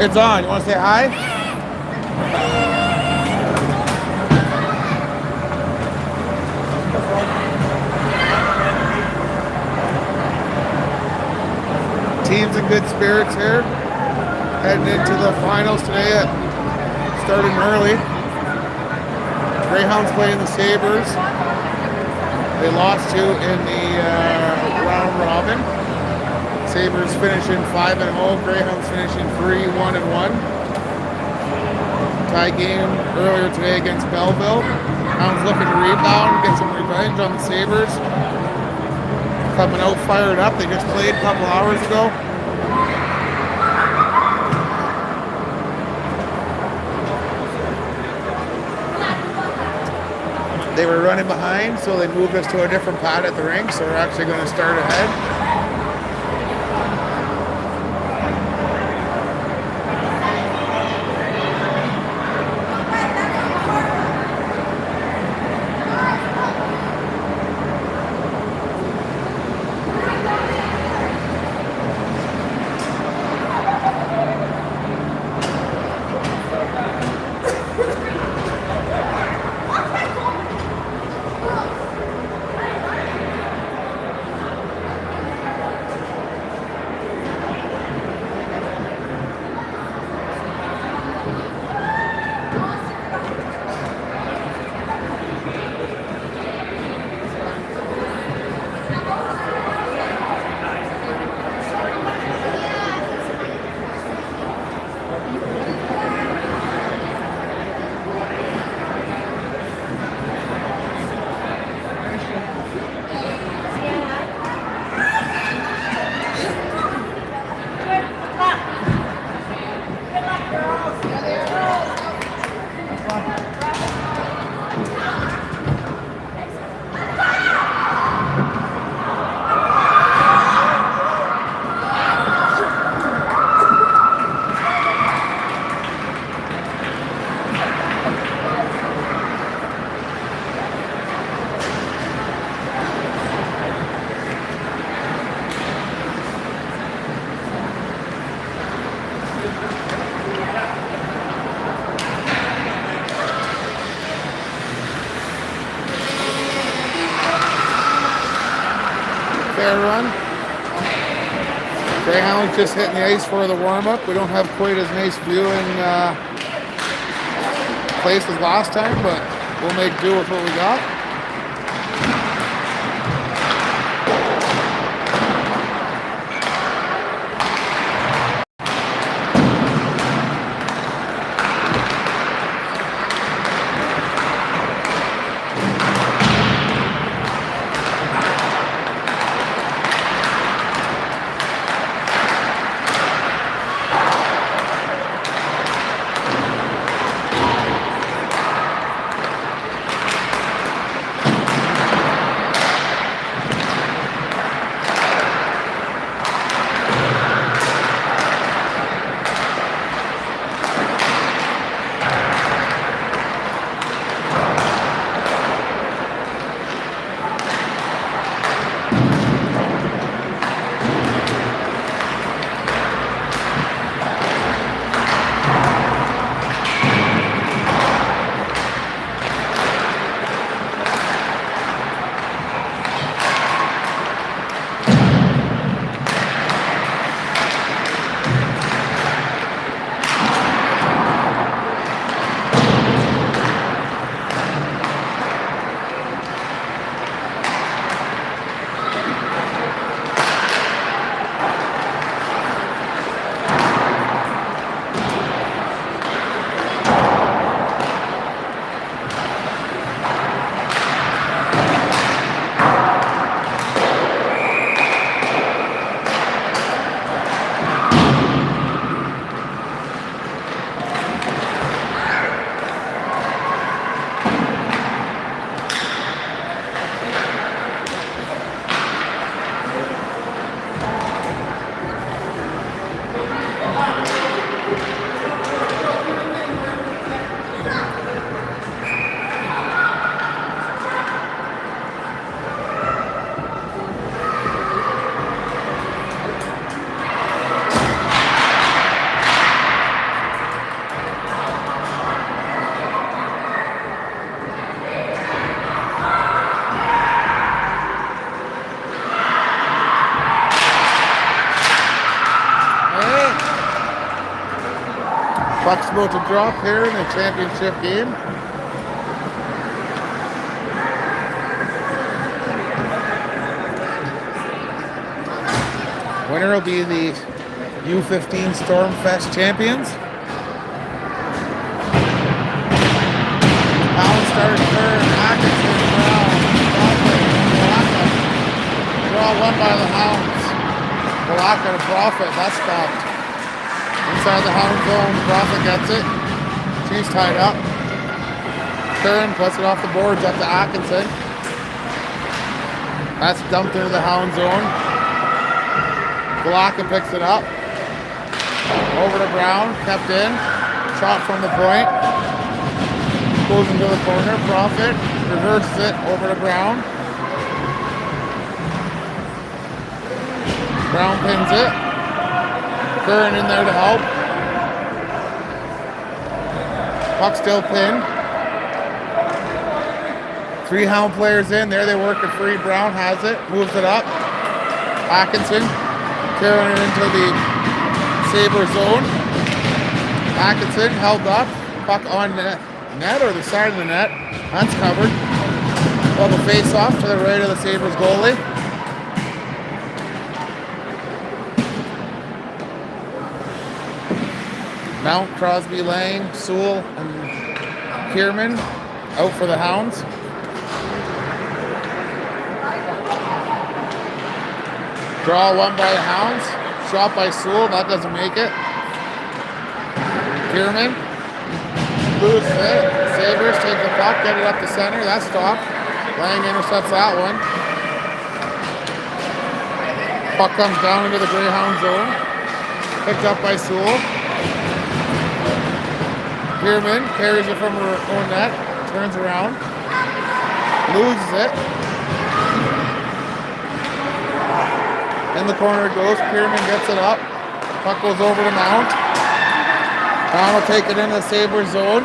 It's on. You want to say hi? Team's in good spirits here. Heading into the finals today. Starting early. Greyhounds playing the Sabres. They lost 2 in the round robin. Sabres finishing 5-0. Greyhounds finishing 3-1-1. Tie game earlier today against Belleville. Hounds looking to rebound, get some revenge on the Sabres. Coming out fired up. They just played a couple hours ago. They were running behind, so they moved us to a different pad at the rink, so we're actually going to start ahead. Fair run. Greyhounds just hitting the ice for the warm-up. We don't have quite as nice view in place as last time, but we'll make do with what we got. Puck's about to drop here in the championship game. Winner will be the U15 Stormfest champions. Hound starts third, Atkinson, Brown, Balaka. Draw won by the Hounds. Balaka to Profit, that's stopped. Inside the Hound zone, Profit gets it. She's tied up. Curran puts it off the boards up to Atkinson. That's dumped into the Hound zone. Balaka picks it up. Over to Brown, kept in. Shot from the point. Goes into the corner. Profit reverses it over to Brown. Brown pins it. Curran in there to help. Puck still pinned. 3 Hound players in. There they work it free. Brown has it. Moves it up. Atkinson carrying it into the Sabre zone. Atkinson held up. Puck on net or the side of the net. That's covered. Well, the face off to the right of the Sabres goalie. Mount, Crosby, Lang, Sewell, and Kierman out for the Hounds. Draw won by the Hounds. Shot by Sewell. That doesn't make it. Kierman. Loose it. Sabres take the puck. Get it up the center. That's stopped. Lang intercepts that one. Puck comes down into the Greyhound zone. Picked up by Sewell. Kierman carries it from her own net. Turns around. Loses it. In the corner it goes. Kierman gets it up. Puck goes over to Mount. Mount will take it into the Sabres zone.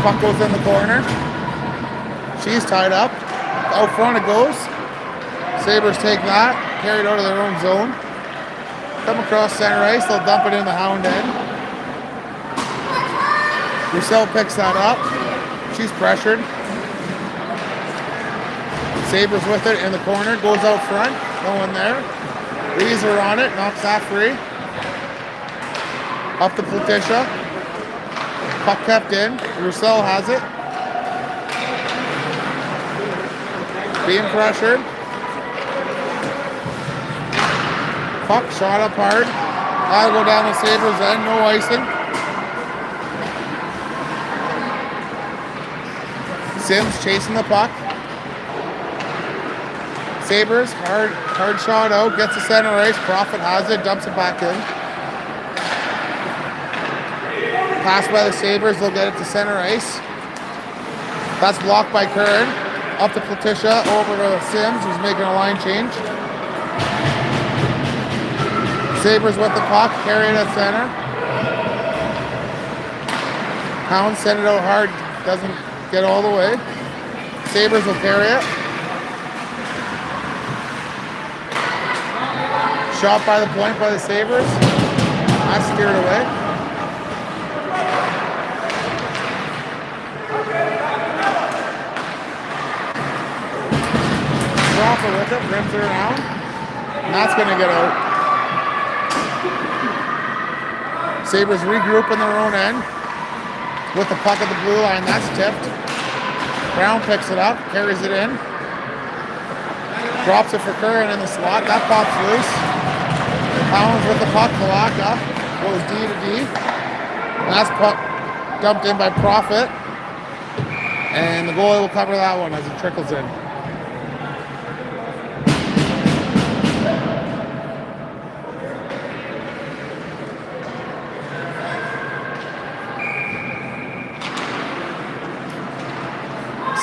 Puck goes in the corner. She's tied up. Out front it goes. Sabres take that. Carried out of their own zone. Come across center ice. They'll dump it in the Hound end. Roussel picks that up. She's pressured. Sabres with it in the corner, goes out front, no one there. Leaves her on it, knocks that free. Up to Platisha. Puck kept in. Roussel has it. Being pressured. Puck shot up hard. That'll go down the Sabres end, no icing. Sims chasing the puck. Sabres, hard shot out, gets the center ice. Profit has it, dumps it back in. Pass by the Sabres, they'll get it to center ice. That's blocked by Curran. Up to Platisha, over to Sims, who's making a line change. Sabres with the puck, carry it at center. Hounds send it out hard, doesn't get all the way. Sabres will carry it. Shot by the point by the Sabres. That's steered away. Dropper with it, rims it around. And that's going to get out. Sabres regroup in their own end. With the puck at the blue line, that's tipped. Brown picks it up, carries it in. Drops it for Curran in the slot. That pops loose. Hounds with the puck. Balaka goes D to D. And that's puck dumped in by Profit. And the goalie will cover that one as it trickles in.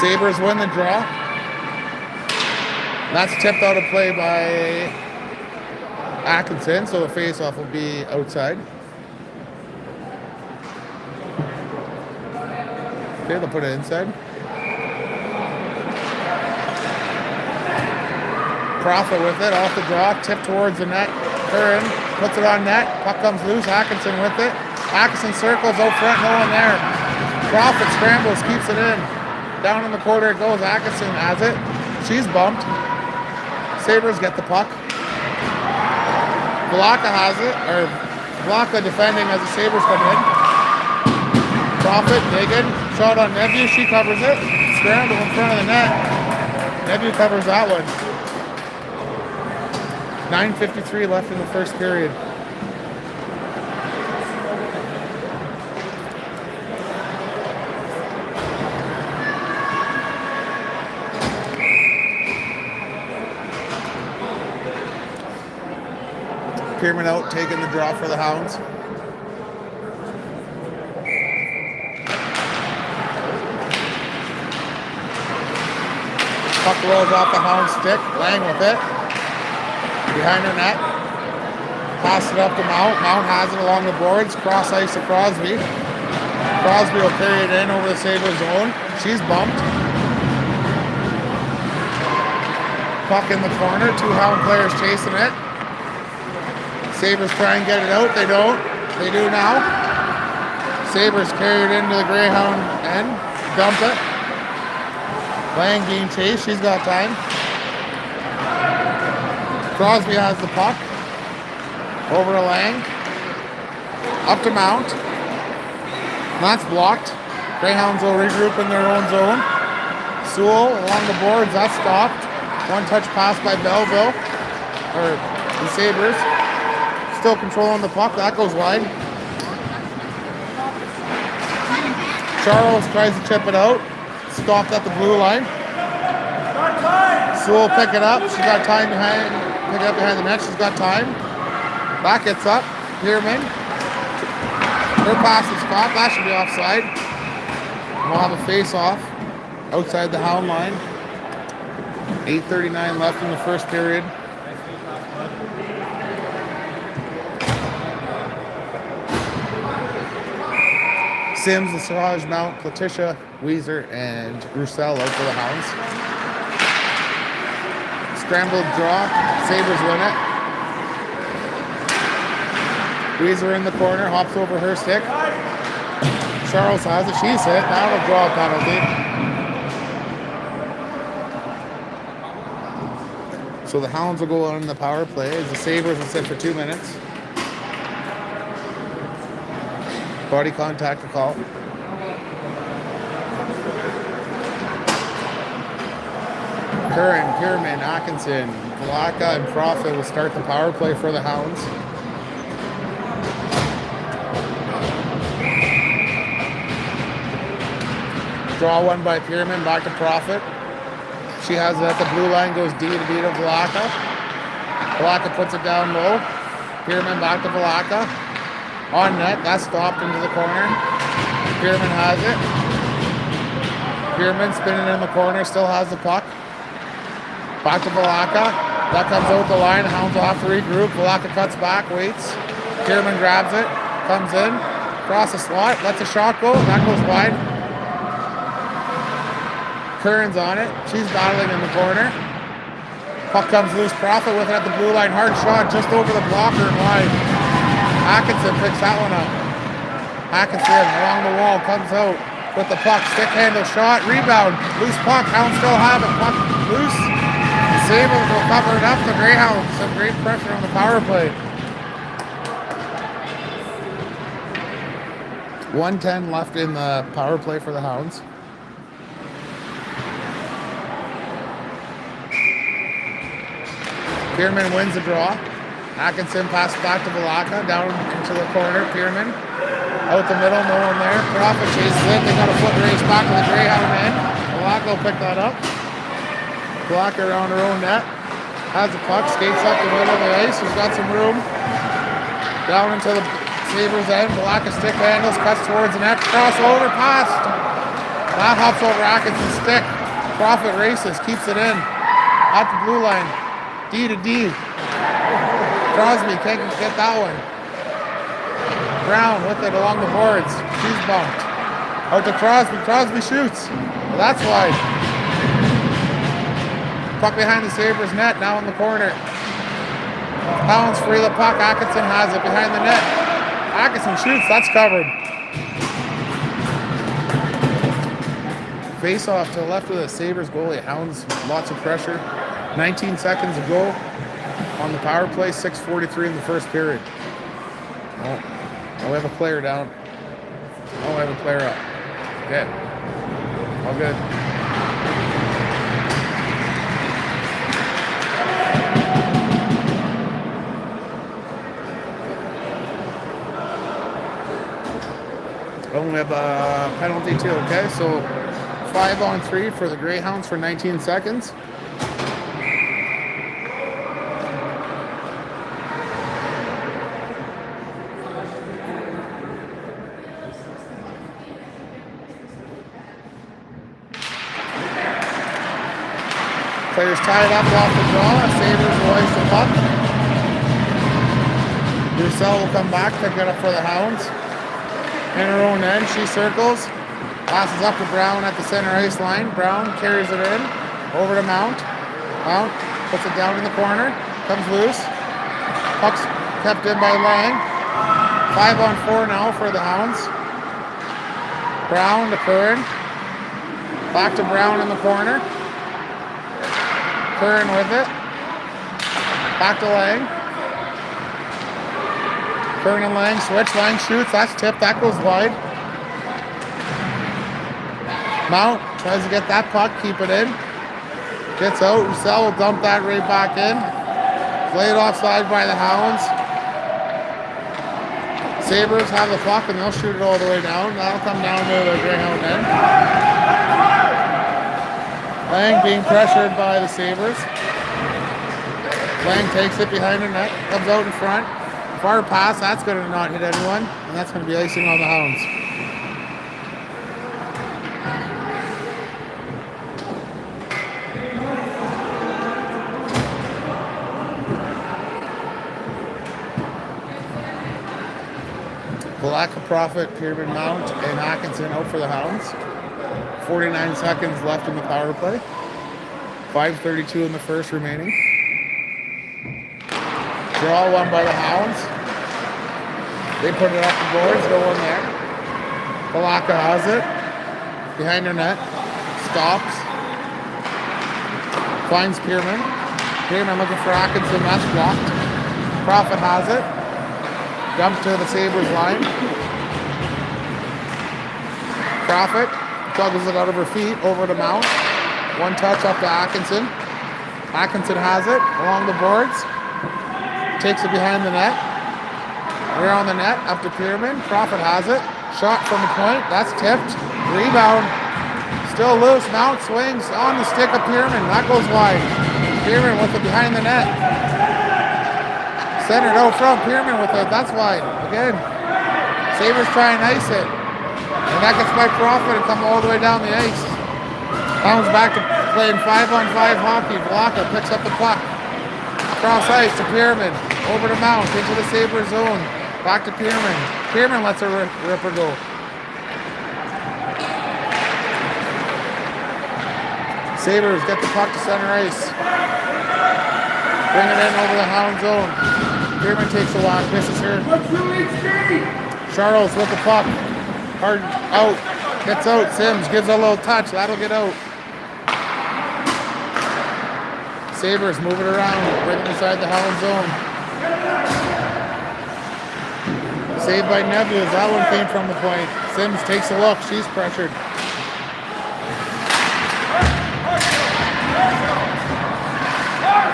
Sabres win the draw. That's tipped out of play by Atkinson, so the face-off will be outside. Okay, they'll put it inside. Profit with it, off the draw, tipped towards the net. Curran puts it on net. Puck comes loose. Atkinson with it. Atkinson circles out front. No one there. Profit scrambles. Keeps it in. Down in the corner it goes. Atkinson has it. She's bumped. Sabres get the puck. Vlaka has it. Or Vlaka defending as the Sabres come in. Profit digging. Shot on Nebu. She covers it. Scramble in front of the net. Nebu covers that one. 9:53 left in the first period. Pierman out, taking the draw for the Hounds. Puck rolls off the Hound stick. Lang with it. Behind her net. Pass it up to Mount. Mount has it along the boards. Cross ice to Crosby. Crosby will carry it in over the Sabres zone. She's bumped. Puck in the corner. Two Hound players chasing it. Sabres try and get it out. They don't. They do now. Sabres carry it into the Greyhound end. Dump it. Lang being chased. She's got time. Crosby has the puck. Over to Lang. Up to Mount. That's blocked. Greyhounds will regroup in their own zone. Sewell along the boards. That's stopped. One touch pass by Belleville. Or the Sabres. Still controlling the puck. That goes wide. Charles tries to chip it out. Stopped at the blue line. Sewell pick it up. She's got time behind. Pick it up behind the net. She's got time. Back gets up. Pierman. Her pass is stopped. That should be offside. We'll have a face-off outside the Hound line. 8:39 left in the first period. Sims, Lesage, Mount, Letitia, Weezer, and Roussel out for the Hounds. Scrambled draw. Sabres win it. Weezer in the corner. Hops over her stick. Charles has it. She's hit. Now a draw penalty. So the Hounds will go on the power play as the Sabres will sit for 2 minutes. Body contact to call. Curran, Pierman, Atkinson, Vlaka, and Profit will start the power play for the Hounds. Draw one by Pierman, back to Profit. She has it at the blue line, goes D to B to Vlaka. Vlaka puts it down low. Pierman back to Vlaka. On net, that's stopped into the corner. Pierman has it. Pierman spinning in the corner, still has the puck. Back to Vlaka. That comes out the line. Hounds will have to regroup. Vlaka cuts back, waits. Pierman grabs it, comes in, across the slot, lets a shot go, and that goes wide. Curran's on it. She's battling in the corner. Puck comes loose. Profit with it at the blue line. Hard shot just over the blocker and wide. Atkinson picks that one up. Atkinson along the wall, comes out with the puck. Stick handle shot, rebound. Loose puck. Hounds still have it. Puck loose. The Sabres will cover it up. The Greyhounds. Some great pressure on the power play. 1:10 left in the power play for the Hounds. Pierman wins the draw. Atkinson passes back to Vlaka, down into the corner. Pierman out the middle, no one there. Profit chases it. They got a foot race back to the Greyhound end. Vlaka will pick that up. Vlaka around her own net. Has the puck, skates up the middle of the ice. She's got some room. Down into the Sabres end. Vlaka stick handles, cuts towards the net. Crossover, passed. That hops over Atkinson's stick. Profit races, keeps it in. At the blue line. D to D. Crosby can't get that one. Brown with it along the boards. She's bumped. Out to Crosby. Crosby shoots. Well, that's wide. Puck behind the Sabres net, now in the corner. Hounds free the puck. Atkinson has it behind the net. Atkinson shoots. That's covered. Face off to the left of the Sabres goalie. Hounds, lots of pressure. 19 seconds to go on the power play. 6:43 in the first period. Oh, we have a player down. Oh, we have a player up. Okay. All good. Oh, we have a penalty too, okay? So 5-on-3 for the Greyhounds for 19 seconds. Players tied up off the draw. Sabres will ice the puck. Roussel will come back, pick it up for the Hounds. In her own end, she circles. Passes up to Brown at the center ice line. Brown carries it in. Over to Mount. Mount puts it down in the corner. Comes loose. Puck's kept in by Lang. 5-on-4 now for the Hounds. Brown to Curran. Back to Brown in the corner. Curran with it. Back to Lang. Curran and Lang switch. Lang shoots. That's tipped. That goes wide. Mount tries to get that puck. Keep it in. Gets out. Roussel will dump that right back in. Laid offside by the Hounds. Sabres have the puck and they'll shoot it all the way down. That'll come down to the Greyhound end. Lang being pressured by the Sabres. Lang takes it behind the net, comes out in front. Far pass, that's going to not hit anyone, and that's going to be icing on the Hounds. Balaka, Profit, Pearman, Mount, and Atkinson out for the Hounds. 49 seconds left in the power play. 5:32 in the first remaining. Draw won by the Hounds. They put it up the boards, go in there. Balaka has it. Behind her net. Stops. Finds Pearman. Pearman looking for Atkinson, that's blocked. Profit has it. Dump to the Sabres line. Profit plugs it out of her feet over to Mount. One touch up to Atkinson. Atkinson has it along the boards. Takes it behind the net. Around the net up to Pearman. Profit has it. Shot from the point. That's tipped. Rebound. Still loose. Mount swings on the stick of Pearman. That goes wide. Pearman with it behind the net. Centered out front. Pearman with it. That's wide. Again. Sabres try and ice it. And that gets by Profit and come all the way down the ice. Hounds back to playing 5-on-5 hockey. Balaka picks up the puck. Cross ice to Pearman. Over to Mount. Into the Sabres zone. Back to Pearman. Pearman lets her ripper go. Sabres get the puck to center ice. Bring it in over the Hound zone. Pearman takes a walk. Misses her. Charles with the puck. Hard out. Gets out. Sims gives a little touch. That'll get out. Sabres move it around. Right inside the Hound zone. Saved by Nebulous. That one came from the point. Sims takes a look. She's pressured.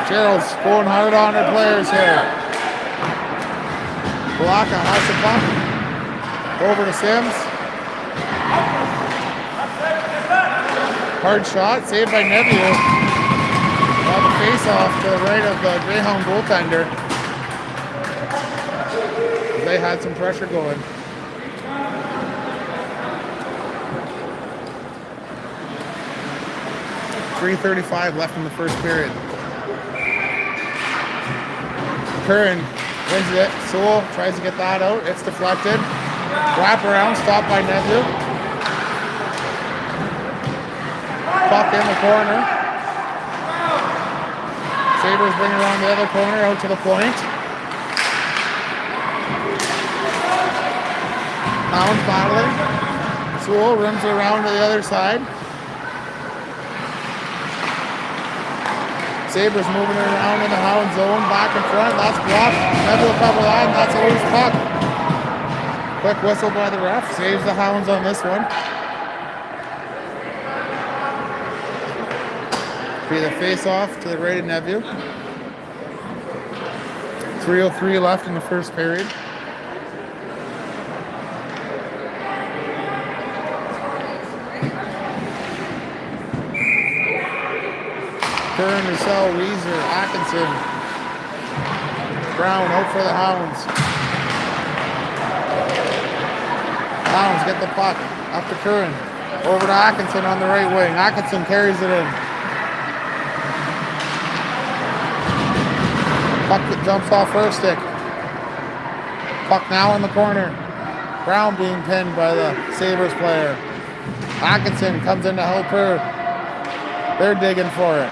Gerald's going hard on her players here. Balaka has the puck. Over to Sims. Hard shot. Saved by Nebulous. Now the face-off to the right of the Greyhound goaltender. They had some pressure going. .335 left in the first period. Curran wins it. Sewell tries to get that out. It's deflected. Wrap around, stopped by Nezu. Puck in the corner. Sabres bring around the other corner out to the point. Hounds battling. Sewell rims around to the other side. Sabres moving around in the Hound zone. Back in front. That's blocked. Neville cover line. That's a loose puck. Quick whistle by the ref. Saves the Hounds on this one. Be the face-off to the right of Neville. 3:03 left in the first period. Curran, Russell, Weezer, Atkinson. Brown out for the Hounds. Hounds get the puck up to Curran. Over to Atkinson on the right wing. Atkinson carries it in. Puck that jumps off first stick. Puck now in the corner. Brown being pinned by the Sabres player. Atkinson comes in to help her. They're digging for it.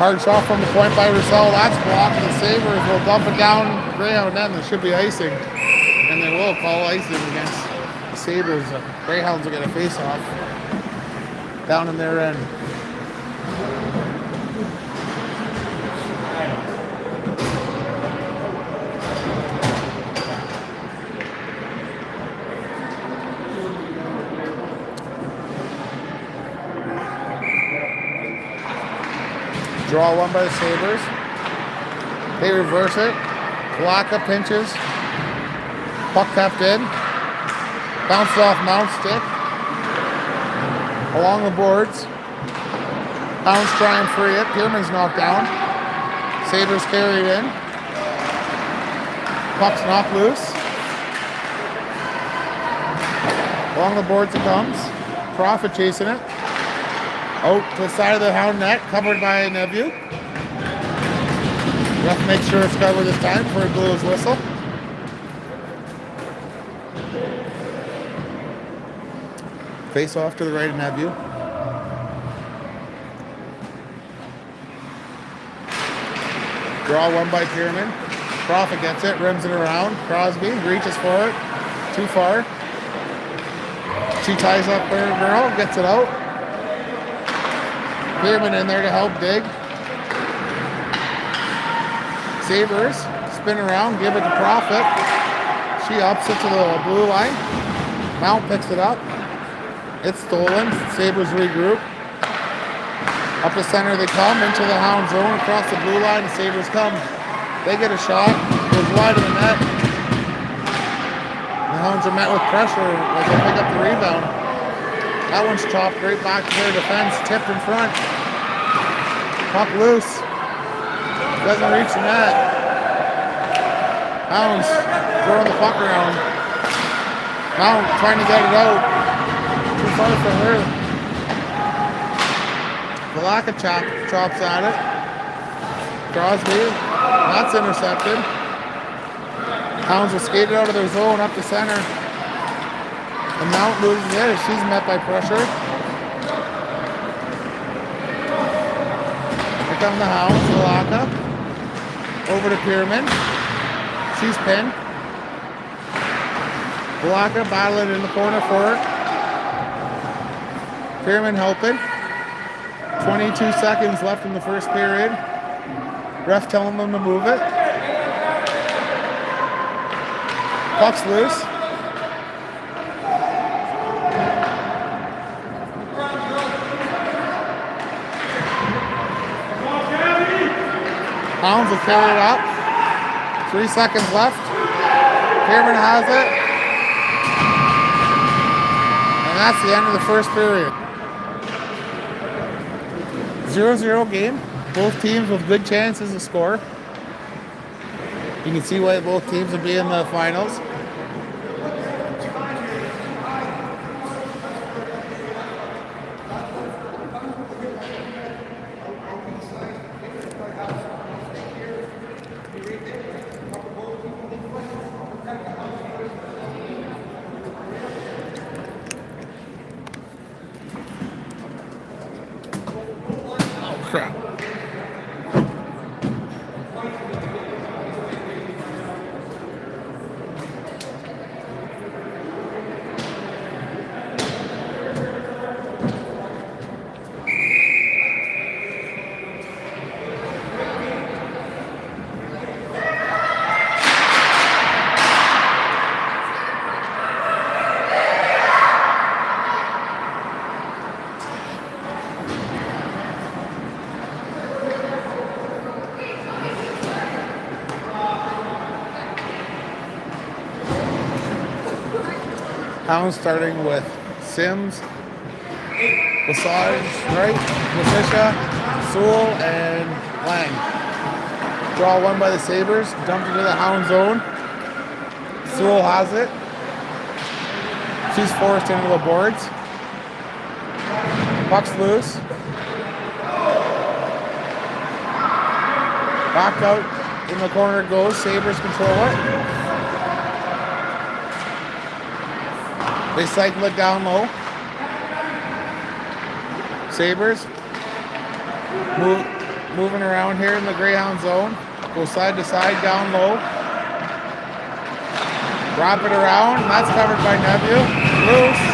Hard shot from the point by Russell. That's blocked. The Sabres will dump it down Greyhound end. There should be icing. And they will call icing against the Sabres. Greyhounds will get a face-off down in their end. Draw one by the Sabres. They reverse it. Blocka pinches. Puck kept in. Bounced off Mount's stick. Along the boards. Hounds try and free it. Pierman's knocked down. Sabres carry it in. Puck's knocked loose. Along the boards it comes. Profit chasing it. Out to the side of the Hound net, covered by Neville. Ref makes sure it's covered this time before he blew his whistle. Face off to the right of Neville. Draw one by Pierman. Profit gets it, rims it around. Crosby reaches for it. Too far. She ties up her girl, gets it out. Pierman in there to help dig. Sabres spin around, give it to Profit. She ups it to the blue line. Mount picks it up. It's stolen. Sabres regroup. Up the center they come, into the Hound zone, across the blue line. The Sabres come. They get a shot. Goes wide of the net. The Hounds are met with pressure as they pick up the rebound. That one's chopped right back to their defense, tipped in front. Puck loose. Doesn't reach the net. Hounds throwing the puck around. Mount trying to get it out. Too far for her. Valaka chops at it. Crosby. That's intercepted. Hounds will skate it out of their zone up the center. The Mount loses it as she's met by pressure. Here come the Hounds, Valaka. Over to Pierman. She's pinned. Valaka battling in the corner for it. Pierman helping. 22 seconds left in the first period. Ref telling them to move it. Puck's loose. Hounds will carry it up. 3 seconds left. Pierman has it. And that's the end of the first period. 0-0 game. Both teams with good chances to score. You can see why both teams will be in the finals. crap. Hounds starting with Sims, Massage, right, Letitia, Sewell, and Lang. Draw one by the Sabres, dumped into the Hound zone. Sewell has it. She's forced into the boards. Puck's loose. Back out in the corner it goes. Sabres control it. They cycle it down low. Sabres moving around here in the Greyhound zone. Go side to side down low. Wrap it around, and that's covered by Neville. Loose.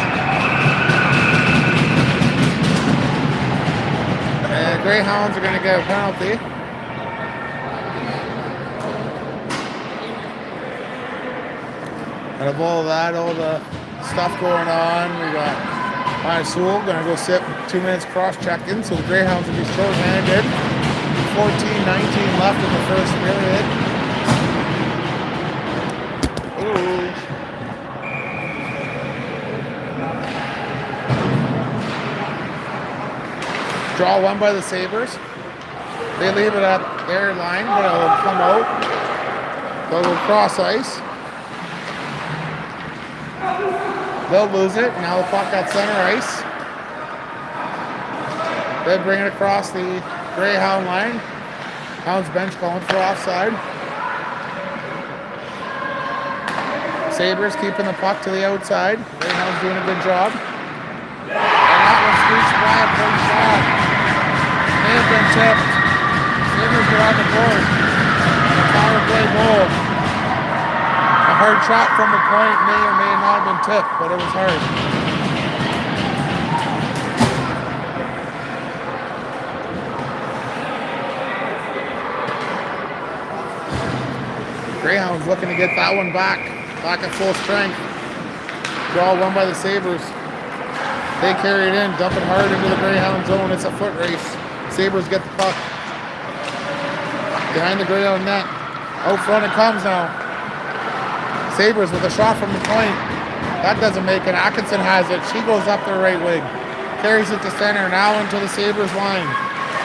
And the Greyhounds are going to get a penalty. And of all that, all the stuff going on, we got Sewell going to go sit 2 minutes cross-checking, so the Greyhounds will be short-handed. 14-19 left in the first period. Ooh. Draw one by the Sabres. They leave it at their line, but it'll come out. They'll go cross ice. They'll lose it. Now the puck at center ice. They bring it across the Greyhound line. Hounds bench calling for offside. Sabres keeping the puck to the outside. Greyhounds doing a good job. And that one squeezed by a big shot. May have been tipped. Sabres are on the board. A power play goal. A hard shot from the point may or may not have been tipped, but it was hard. Greyhounds looking to get that one back at full strength. Draw one by the Sabres. They carry it in, dump it hard into the Greyhound zone. It's a foot race. Sabres get the puck. Behind the Greyhound net. Out front it comes now. Sabres with a shot from the point. That doesn't make it. Atkinson has it. She goes up the right wing. Carries it to center. Now into the Sabres line.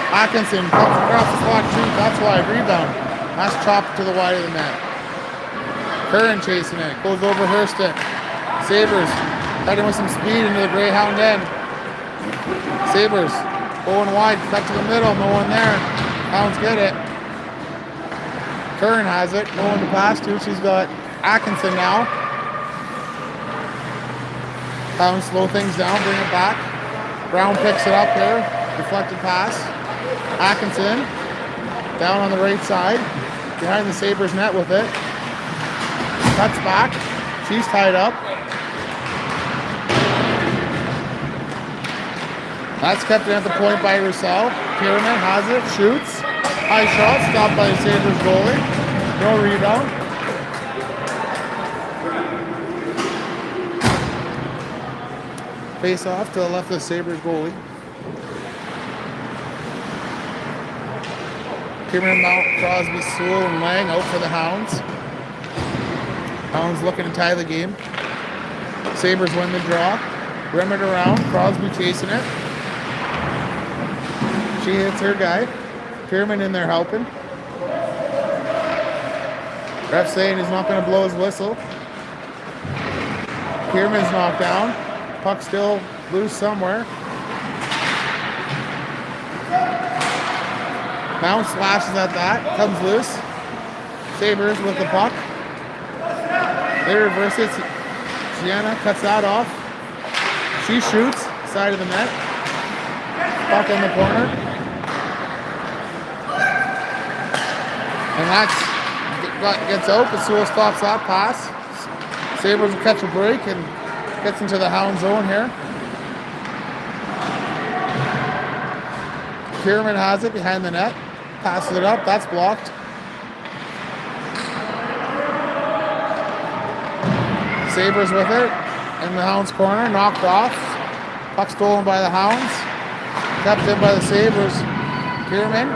Atkinson comes across the slot shoot. That's why. Rebound. That's chopped to the wide of the net. Curran chasing it. Goes over her stick. Sabres cutting with some speed into the Greyhound end. Sabres going wide. Cut to the middle. No one there. Hounds get it. Curran has it. No one to pass to. She's got Atkinson now. Hounds slow things down, bring it back. Brown picks it up here. Deflected pass. Atkinson down on the right side. Behind the Sabres net with it. Cuts back. She's tied up. That's kept it at the point by Roussel. Pyramid has it. Shoots. High shot. Stopped by the Sabres goalie. No rebound. Face off to the left of the Sabres goalie. Kierman, Mount, Crosby, Sewell, and Lang out for the Hounds. Hounds looking to tie the game. Sabres win the draw. Rim it around. Crosby chasing it. She hits her guy. Kierman in there helping. Ref saying he's not going to blow his whistle. Kierman's knocked down. Puck still loose somewhere. Mount slashes at that. Comes loose. Sabres with the puck. They reverse it. Sienna cuts that off. She shoots. Side of the net. Puck in the corner. And gets out, but Sewell stops that pass. Sabres will catch a break and gets into the Hound zone here. Kierman has it behind the net. Passes it up. That's blocked. Sabres with it. In the Hounds corner. Knocked off. Puck stolen by the Hounds. Kept in by the Sabres. Kierman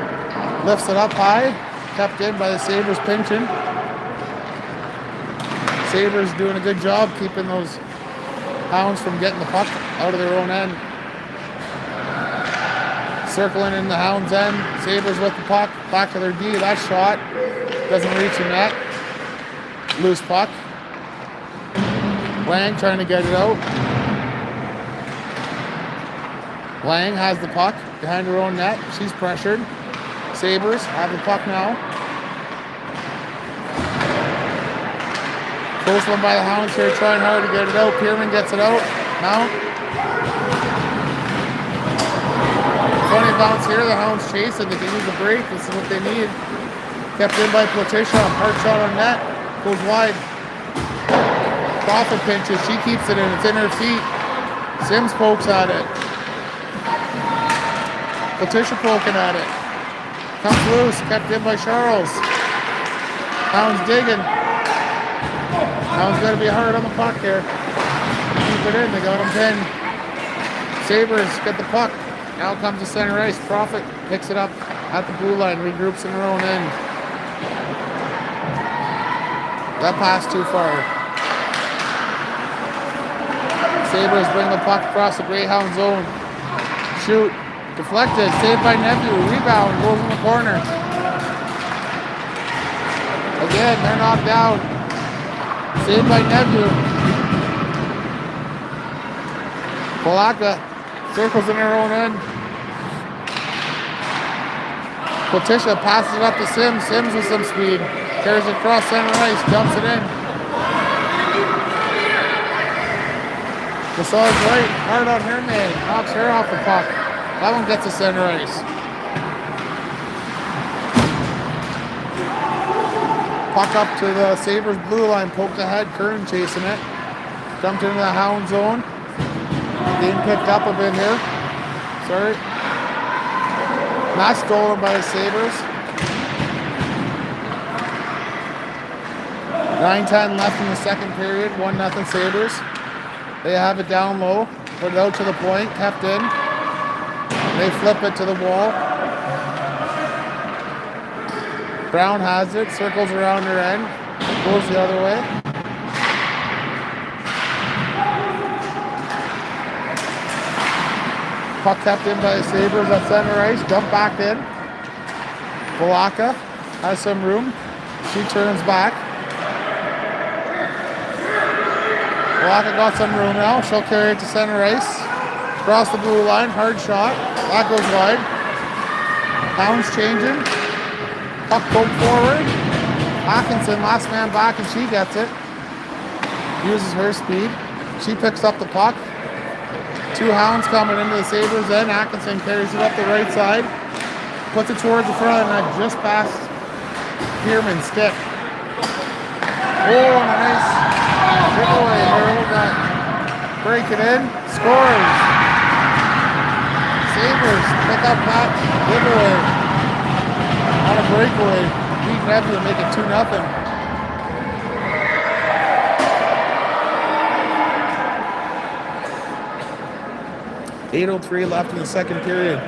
lifts it up high. Kept in by the Sabres pinching. Sabres doing a good job keeping those Hounds from getting the puck out of their own end. Circling in the Hounds end. Sabres with the puck. Back to their D. That shot doesn't reach the net. Loose puck. Lang trying to get it out. Lang has the puck behind her own net. She's pressured. Sabres have the puck now. Close one by the Hounds here, trying hard to get it out. Pierman gets it out. Mount. Funny bounce here. The Hounds chasing. They can use a break. This is what they need. Kept in by Platisha. Hard shot on net. Goes wide. Crawford pinches. She keeps it in. It's in her feet. Sims pokes at it. Platisha poking at it. Comes loose. Kept in by Charles. Hounds digging. Hounds got to be hard on the puck here. Keep it in. They got him pinned. Sabres get the puck. Now comes the center ice. Profit picks it up at the blue line. Regroups in her own end. That pass too far. Sabres bring the puck across the Greyhound zone. Shoot. Deflected. Saved by Nephew. Rebound. Goes in the corner. Again, they're knocked down. Saved by Nephew. Polaka circles in her own end. Platisha passes it up to Sims. Sims with some speed. Carries it across center ice. Dumps it in. Massage right. Hard on her man. Knocks her off the puck. That one gets to center ice. Puck up to the Sabres blue line. Poked ahead. Kern chasing it. Dumped into the Hound zone. Game picked up a bit here. Sorry. Not stolen by the Sabres. 9:10 left in the second period. 1-0 Sabres. They have it down low. Put it out to the point. Kept in. They flip it to the wall. Brown has it. Circles around her end. Goes the other way. Puck kept in by the Sabres at center ice. Dump back in. Polaka has some room. She turns back. Polaka got some room now. She'll carry it to center ice. Across the blue line. Hard shot. That goes wide. Hounds changing. Puck poked forward. Atkinson, last man back, and she gets it. Uses her speed. She picks up the puck. Two Hounds coming into the Sabres end. Atkinson carries it up the right side. Puts it towards the front, and just past Pierman's stick. Oh, and a nice giveaway here. Look at that. Break it in. Scores. Sabres pick up that giveaway on a breakaway. Beat Nephew and make it 2-0. .803 left in the second period.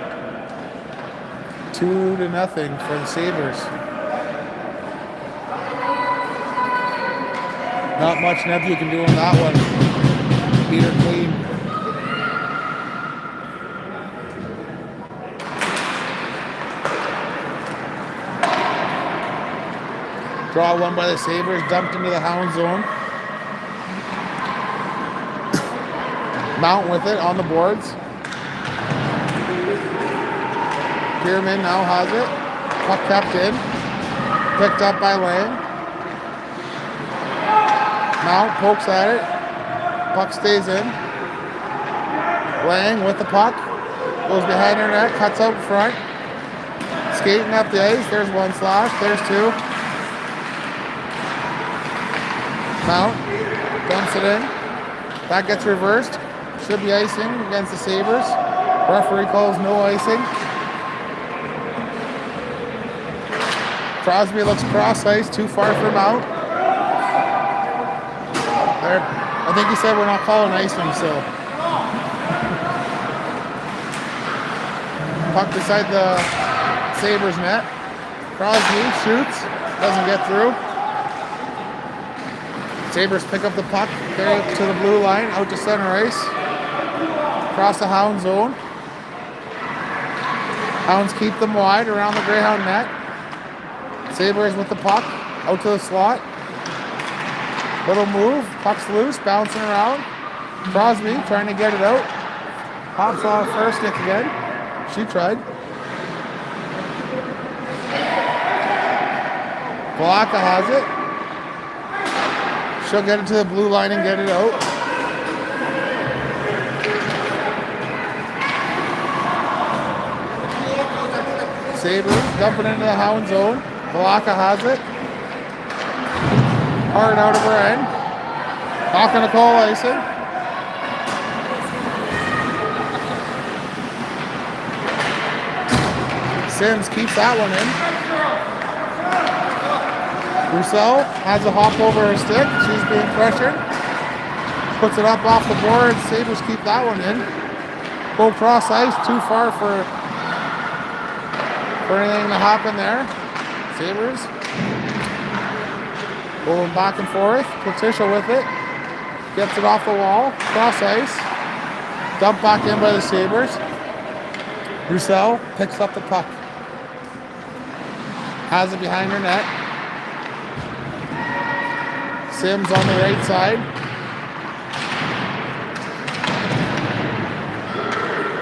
2-0 for the Sabres. Not much Nephew can do on that one. Beat her clean. Draw one by the Sabres, dumped into the Hound zone. Mount with it on the boards. Pierman now has it. Puck kept in. Picked up by Lang. Mount pokes at it. Puck stays in. Lang with the puck. Goes behind her net. Cuts out front. skating up the ice. There's one slash. There's two. Mount. Dumps it in. That gets reversed. Should be icing against the Sabres. Referee calls no icing. Crosby looks cross ice. Too far for Mount. There. I think he said we're not calling icing, so. Puck beside the Sabres net. Crosby shoots. Doesn't get through. Sabres pick up the puck. Carry it to the blue line. Out to center ice. Across the Hound zone. Hounds keep them wide around the Greyhound net. Sabres with the puck. Out to the slot. Little move. Puck's loose. Bouncing around. Crosby trying to get it out. Hops off first stick again. She tried. Balaka has it. She'll get it to the blue line and get it out. Sabres dumping into the Hound zone. Balaka has it. Hard out of her end. Not going to call icing. Sims keeps that one in. Roussel has a hop over her stick. She's being pressured. Puts it up off the board. Sabres keep that one in. Go cross ice. Too far for anything to happen there. Sabres going back and forth. Patricia with it. Gets it off the wall. Cross ice. Dumped back in by the Sabres. Roussel picks up the puck. Has it behind her net. Sims on the right side.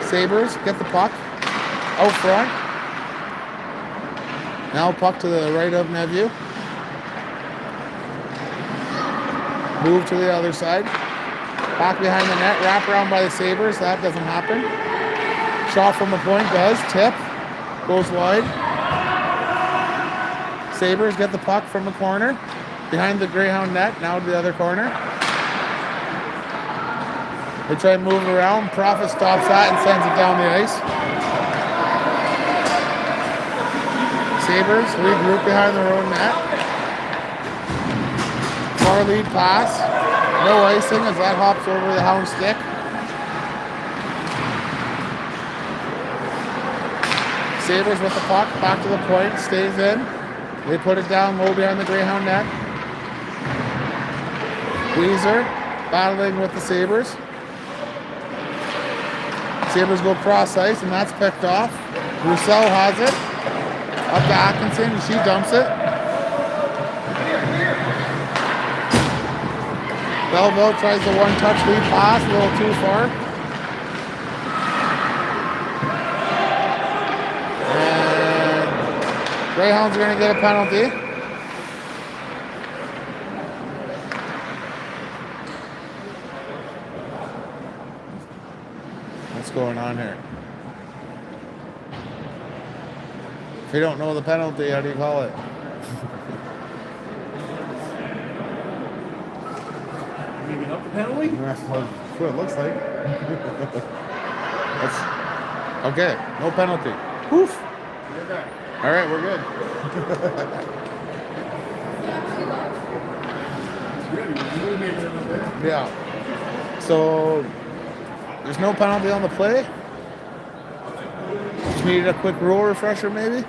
Sabres get the puck. Out front. Now puck to the right of Neveu. Move to the other side. Back behind the net. Wrap around by the Sabres. That doesn't happen. Shot from the point does. Tip. Goes wide. Sabres get the puck from the corner. Behind the Greyhound net. Now to the other corner. They try and move it around. Profit stops that and sends it down the ice. Sabres regroup behind their own net. Far lead pass. No icing as that hops over the Hound stick. Sabres with the puck. Back to the point. Stays in. They put it down low behind the Greyhound net. Weezer battling with the Sabres. Sabres go cross ice and that's picked off. Roussel has it. Up to Atkinson and she dumps it. Belleville tries the one-touch lead pass, a little too far. And Greyhounds are going to get a penalty. What's going on here? If you don't know the penalty, how do you call it? Giving up the penalty? That's what it looks like. Okay, no penalty. Poof. All right, we're good. Yeah. So there's no penalty on the play. Just needed a quick rule refresher, maybe.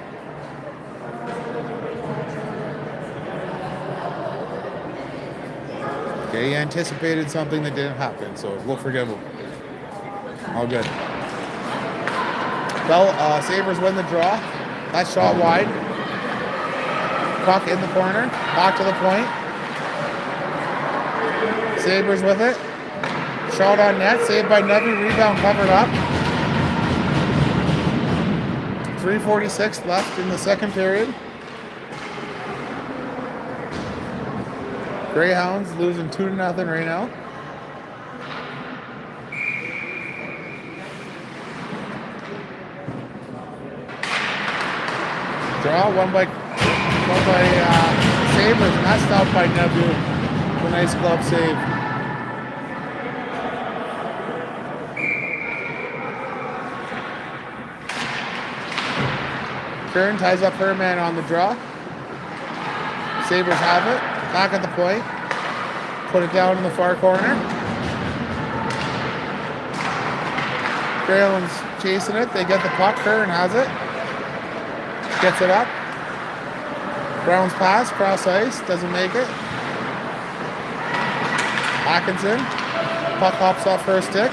Okay, he anticipated something that didn't happen, so we'll forgive him. All good. Well, Sabres win the draw. That shot wide. Puck in the corner. Back to the point. Sabres with it. Shot on net. Saved by Neveu. Rebound covered up. 3:46 left in the second period. Greyhounds losing 2-0 right now. Draw, one by Sabres, and that's stopped by Nebu. A nice glove save. Kern ties up her man on the draw. Sabres have it. Back at the point. Put it down in the far corner. Greyhounds chasing it. They get the puck. Kern has it. Gets it up. Brown's pass, cross ice. Doesn't make it. Atkinson. Puck hops off her stick.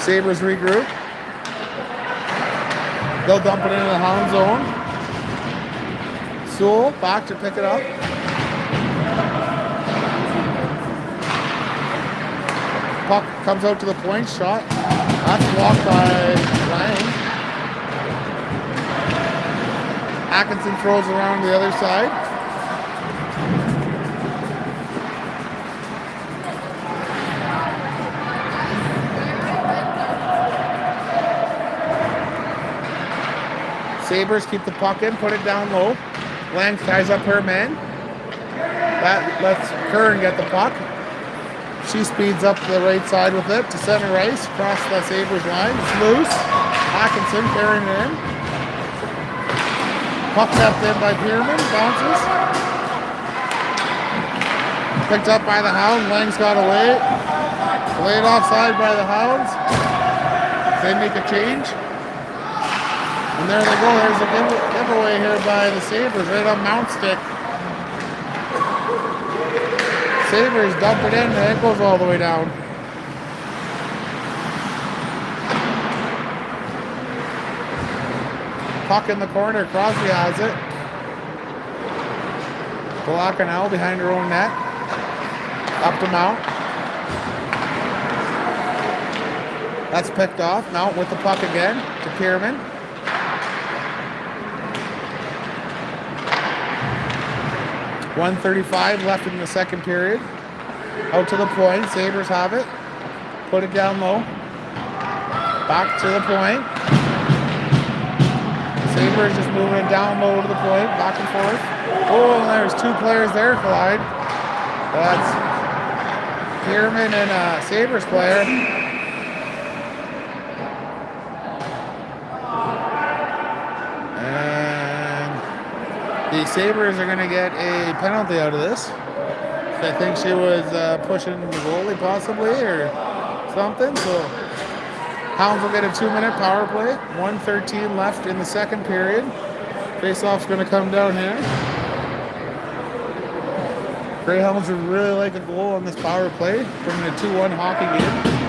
Sabres regroup. They'll dump it into the Hound zone. Sewell back to pick it up. Puck comes out to the point, shot. That's blocked by Lang. Atkinson throws around the other side. Sabres keep the puck in, put it down low. Lang ties up her man. That lets Kern get the puck. She speeds up the right side with it to center ice, across the Sabres line. It's loose. Atkinson carrying it in. Puck kept in by Pierman, bounces. Picked up by the Hound. Lang's got away. Laid offside by the Hounds. They make a change. And there they go. There's a giveaway here by the Sabres right on Mount Stick. Sabres dump it in, and it goes all the way down. Puck in the corner. Crosby has it. Balaka behind her own net. Up to Mount. That's picked off. Mount with the puck again to Pierman. .135 left in the second period. Out to the point. Sabres have it. Put it down low. Back to the point. Sabres just moving it down low to the point. Back and forth. Oh, and there's two players there collide. That's Pierman and a Sabres player. The Sabres are going to get a penalty out of this. I think she was pushing the goalie possibly or something. So Hounds will get a 2-minute power play. 1:13 left in the second period. Face-off's going to come down here. Greyhounds would really like a goal on this power play. Bringing a 2-1 hockey game.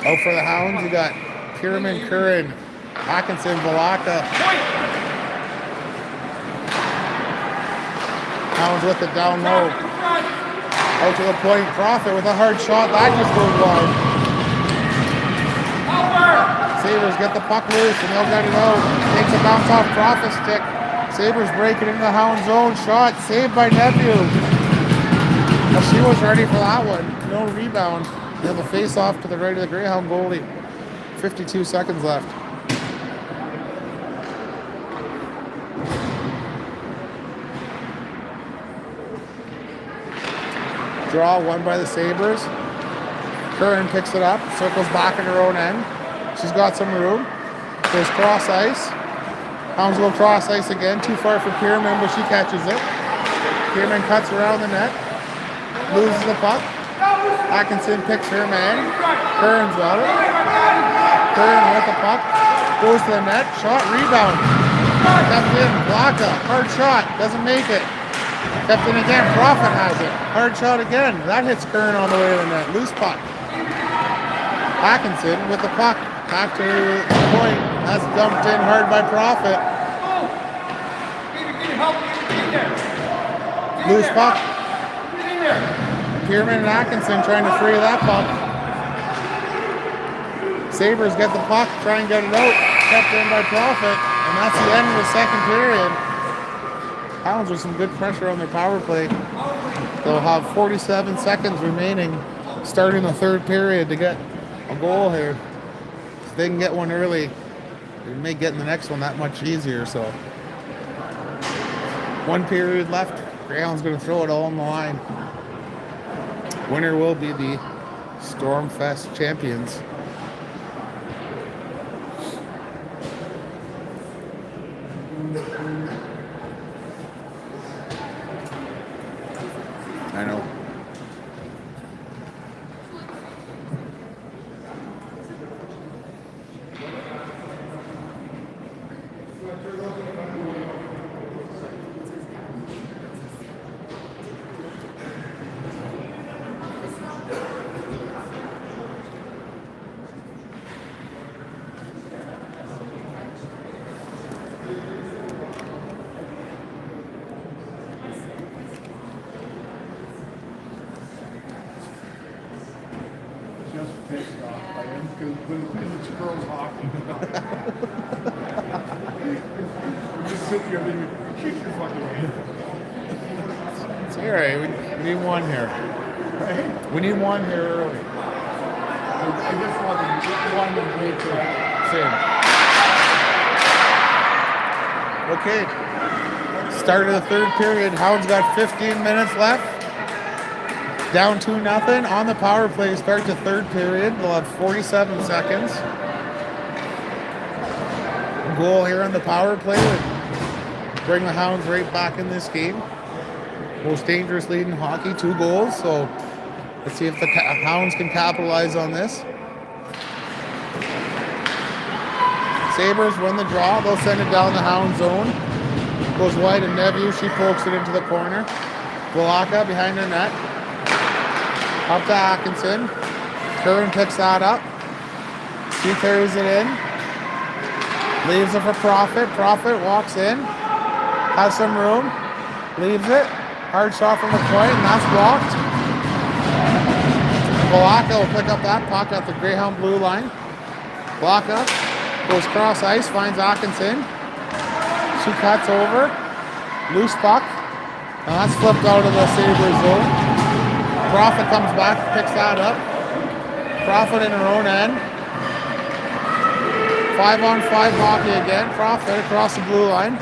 Out for the Hounds, you got Pierman, Curran, Atkinson, Balaka. Hounds with it down low. Out to the point, Profit with a hard shot. That just goes wide. Sabres get the puck loose and they'll get it out. Takes a bounce off Profit's stick. Sabres break it into the Hound zone. Shot saved by Nephew. Well, she was ready for that one. No rebound. They have a face-off to the right of the Greyhound goalie. 52 seconds left. Draw, won by the Sabres. Curran picks it up, circles back in her own end. She's got some room. There's cross ice. Hounds go cross ice again. Too far for Pierman, but she catches it. Pierman cuts around the net. Loses the puck. Atkinson picks her man. Curran's got it. Curran with the puck. Goes to the net. Shot, rebound. Kept in. Blocka. Hard shot. Doesn't make it. Kept in again. Profit has it. Hard shot again. That hits Curran on the way to the net. Loose puck. Atkinson with the puck. Back to the point. That's dumped in hard by Profit. Loose puck. Pierman and Atkinson trying to free that puck. Sabres get the puck, try and get it out. Kept in by Profit. And that's the end of the second period. Hounds with some good pressure on their power play. They'll have 47 seconds remaining starting the third period to get a goal here. If they can get one early, they may get the next one that much easier. So 1 period left. Greyhound's going to throw it all on the line. Winner will be the Stormfest champions. I know. Just pissed off. I am because it's girls hockey. We just sit here and kick your fucking head. It's all right. We need one here. Right? We need one here early. I just wanted to make sure. Okay. Start of the third period. Hounds got 15 minutes left. Down 2-0 on the power play. Start the third period. They'll have 47 seconds. Goal here on the power play would bring the Hounds right back in this game. Most dangerous lead in hockey, 2 goals. So let's see if the Hounds can capitalize on this. Sabres win the draw. They'll send it down the Hound zone. Goes wide to Neville. She pokes it into the corner. Walaka behind her net. Up to Atkinson. Curran picks that up. She carries it in. Leaves it for Profit. Profit walks in. Has some room. Leaves it. Hard shot from the point, and that's blocked. Walaka will pick up that puck at the Greyhound blue line. Walaka goes cross ice, finds Atkinson. She cuts over. Loose puck. And that's flipped out of the Sabres zone. Profit comes back, picks that up. Profit in her own end. 5-on-5 hockey again. Profit across the blue line.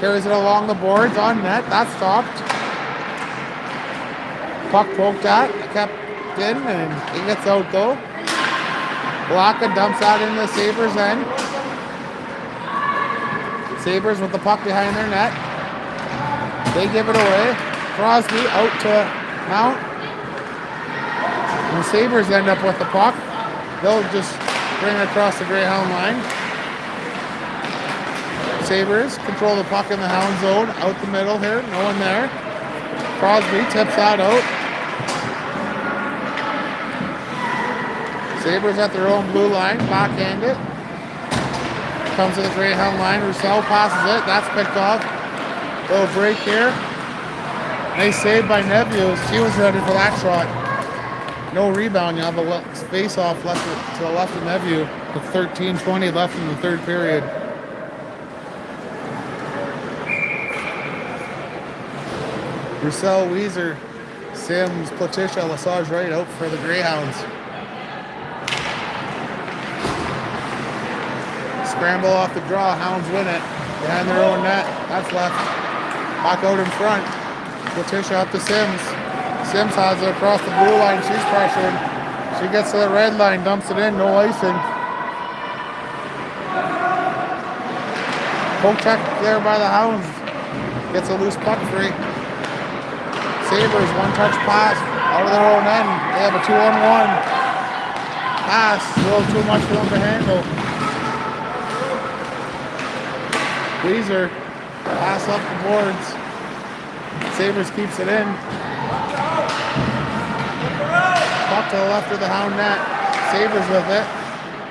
Carries it along the boards on net. That's stopped. Puck poked at, kept in, and it gets out though. Blaka dumps that into the Sabres end. Sabres with the puck behind their net. They give it away. Crosby out to Mount. And the Sabres end up with the puck. They'll just bring it across the Greyhound line. Sabres control the puck in the Hound zone. Out the middle here. No one there. Crosby tips that out. Sabres at their own blue line. Backhand it. Comes to the Greyhound line. Roussel passes it. That's picked off. Little break here. Nice save by Neville. She was ready for that shot. No rebound. You have a face-off left to the left of Neville with 13:20 left in the third period. Roussel, Weezer, Sims, Platisha, Lesage right out for the Greyhounds. Scramble off the draw. Hounds win it. Behind their own net. That's left. Back out in front. Platisha up to Sims. Sims has it across the blue line. She's pressured. She gets to the red line, dumps it in, no icing. Poke check there by the Hounds. Gets a loose puck free. Sabres, one-touch pass out of their own end. They have a 2-on-1 pass. A little too much for them to handle. Weezer, pass up the boards. Sabres keeps it in. Puck to the left of the Hound net. Sabres with it.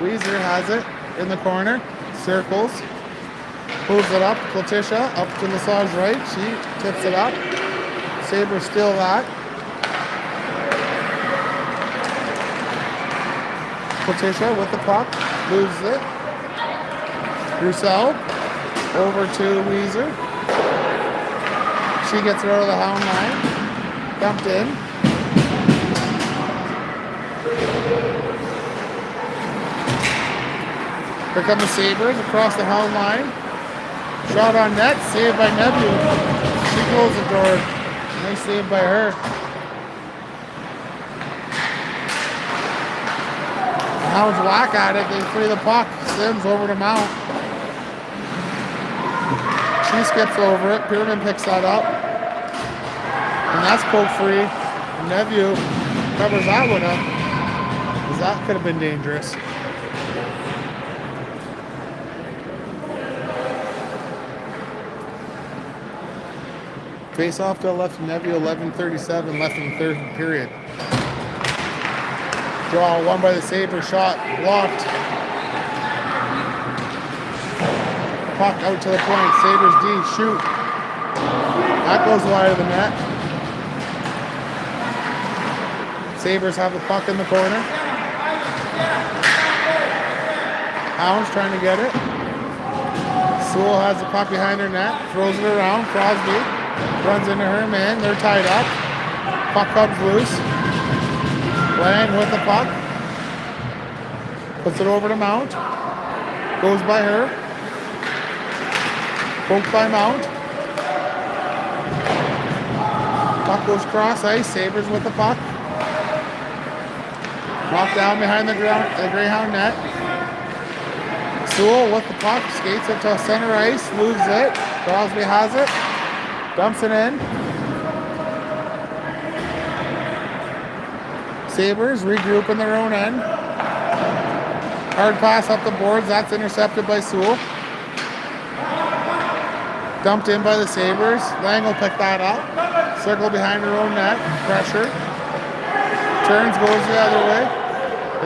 Weezer has it in the corner. Circles. Moves it up. Platisha up to Lesage right. She tips it up. Sabres steal that. Platisha with the puck. Loses it. Roussel over to Weezer. She gets it out of the hound line. Dumped in. Here come the Sabres across the hound line. Shot on net, saved by Nebula. She closed the door. Nice save by her. The Hounds whack at it. They free the puck. Sims over to Mount. She skips over it. Pierman picks that up. And that's poke free. Nevu covers that one up. Because that could have been dangerous. Face off to the left of Nevu, 11:37 left in the third period. Draw, won by the Sabres, shot blocked. Puck out to the point, Sabres D, shoot. That goes wide of the net. Sabres have the puck in the corner. Hounds trying to get it. Sewell has the puck behind her net, throws it around, Crosby runs into her man, they're tied up. Puck comes loose. Lang with the puck. Puts it over to Mount. Goes by her. Poked by Mount. Puck goes cross ice. Sabres with the puck. Knocked down behind the Greyhound net. Sewell with the puck. Skates it to center ice. Moves it. Crosby has it. Dumps it in. Sabres regroup in their own end. Hard pass up the boards. That's intercepted by Sewell. Dumped in by the Sabres. Lang will pick that up. Circle behind her own net. Pressure. Turns, goes the other way.